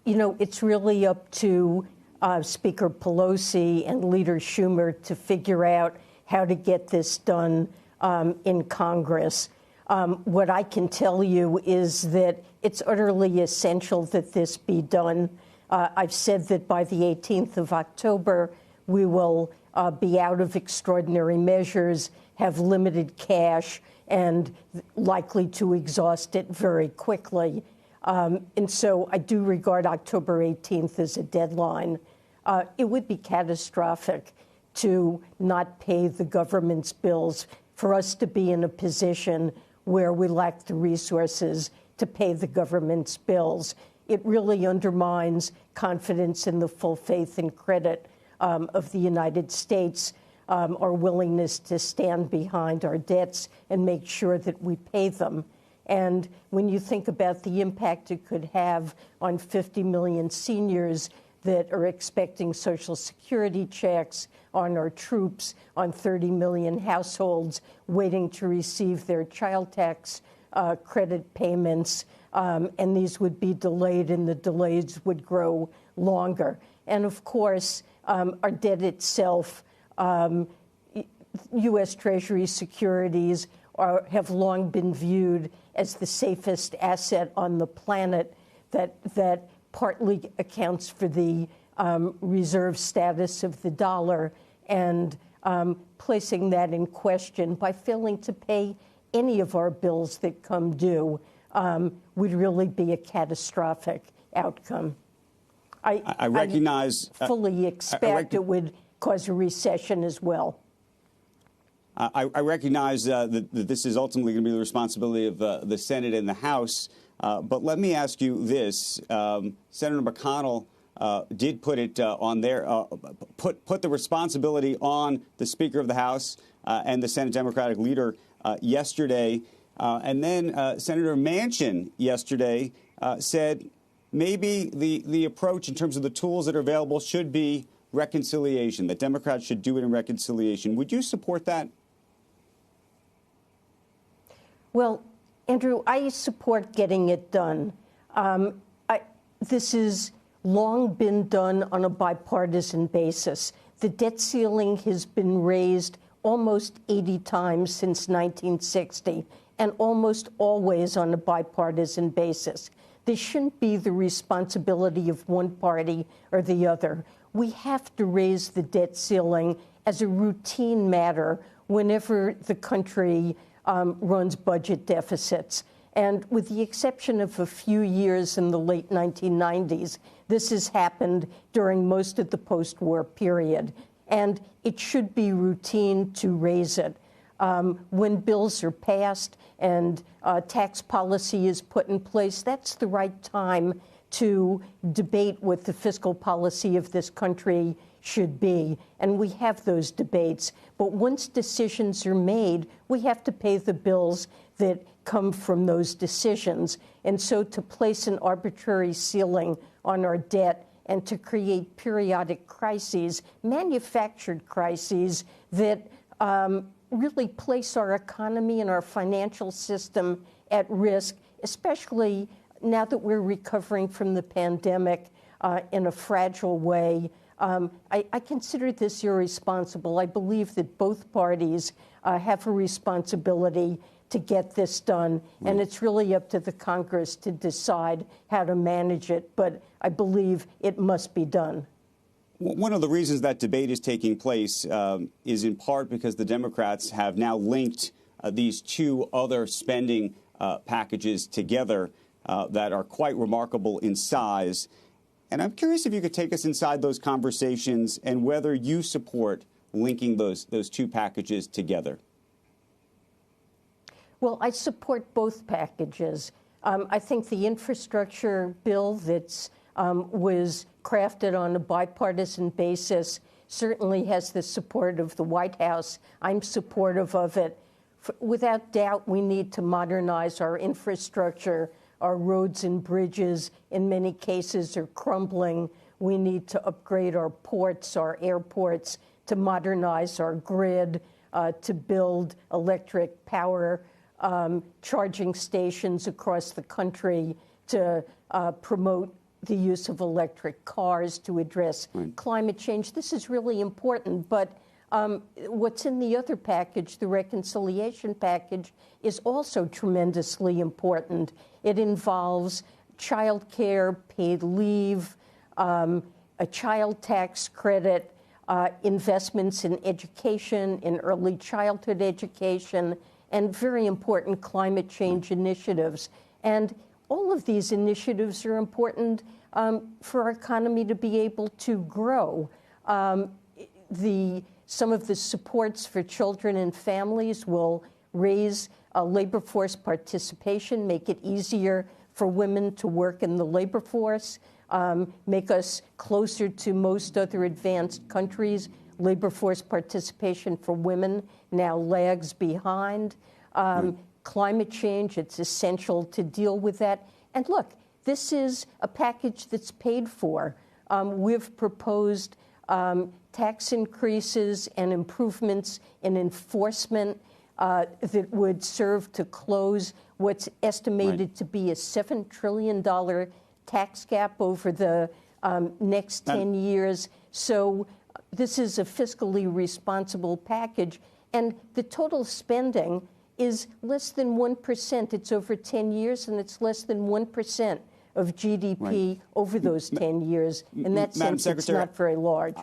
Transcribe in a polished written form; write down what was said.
it's really up to Speaker Pelosi and Leader Schumer to figure out how to get this done in Congress. What I can tell you is that it's utterly essential that this be done. I've said that by the 18th of October, we will be out of extraordinary measures, have limited cash, and likely to exhaust it very quickly. And so I do regard October 18th as a deadline. It would be catastrophic to not pay the government's bills, for us to be in a position where we lack the resources to pay the government's bills. It really undermines confidence in the full faith and credit of the United States, our willingness to stand behind our debts and make sure that we pay them. And when you think about the impact it could have on 50 million seniors that are expecting Social Security checks, on our troops, on 30 million households waiting to receive their child tax credit payments, and these would be delayed, and the delays would grow longer. And of course, our debt itself, U.S. Treasury securities have long been viewed as the safest asset on the planet, that partly accounts for the reserve status of the dollar, and placing that in question by failing to pay any of our bills that come due would really be a catastrophic outcome. I recognize... I fully expect it would cause a recession as well. I recognize that this is ultimately going to be the responsibility of the Senate and the House. But let me ask you this. Senator McConnell did put it on there, put the responsibility on the Speaker of the House and the Senate Democratic leader yesterday. And then Senator Manchin yesterday said maybe the approach in terms of the tools that are available should be reconciliation, that Democrats should do it in reconciliation. Would you support that? Well, Andrew, I support getting it done. This has long been done on a bipartisan basis. The debt ceiling has been raised almost 80 times since 1960, and almost always on a bipartisan basis. This shouldn't be the responsibility of one party or the other. We have to raise the debt ceiling as a routine matter whenever the country runs budget deficits. And with the exception of a few years in the late 1990s, this has happened during most of the post-war period. And it should be routine to raise it. When bills are passed and tax policy is put in place, that's the right time to debate what the fiscal policy of this country should be. And we have those debates. But once decisions are made, we have to pay the bills that come from those decisions. And so to place an arbitrary ceiling on our debt and to create periodic crises, manufactured crises that really place our economy and our financial system at risk, especially now that we're recovering from the pandemic in a fragile way. I consider this irresponsible. I believe that both parties have a responsibility to get this done, and it's really up to the Congress to decide how to manage it, but I believe it must be done. One of the reasons that debate is taking place is in part because the Democrats have now linked these two other spending packages together that are quite remarkable in size. And I'm curious if you could take us inside those conversations and whether you support linking those two packages together. Well, I support both packages. I think the infrastructure bill that was crafted on a bipartisan basis certainly has the support of the White House. I'm supportive of it. Without doubt, we need to modernize our infrastructure. Our roads and bridges, in many cases, are crumbling. We need to upgrade our ports, our airports, to modernize our grid, to build electric power charging stations across the country, to promote the use of electric cars to address climate change. This is really important, but what's in the other package, the reconciliation package, is also tremendously important. It involves child care, paid leave, a child tax credit, investments in education, in early childhood education, and very important climate change initiatives. And all of these initiatives are important for our economy to be able to grow. Some of the supports for children and families will raise labor force participation, make it easier for women to work in the labor force, make us closer to most other advanced countries. Labor force participation for women now lags behind. Climate change, it's essential to deal with that. And look, this is a package that's paid for. We've proposed tax increases and improvements in enforcement that would serve to close what's estimated to be a $7 trillion tax gap over the next 10 years. So this is a fiscally responsible package. And the total spending is less than 1%. It's over 10 years, and it's less than 1% of GDP over those 10 years. In that sense, it's not very large.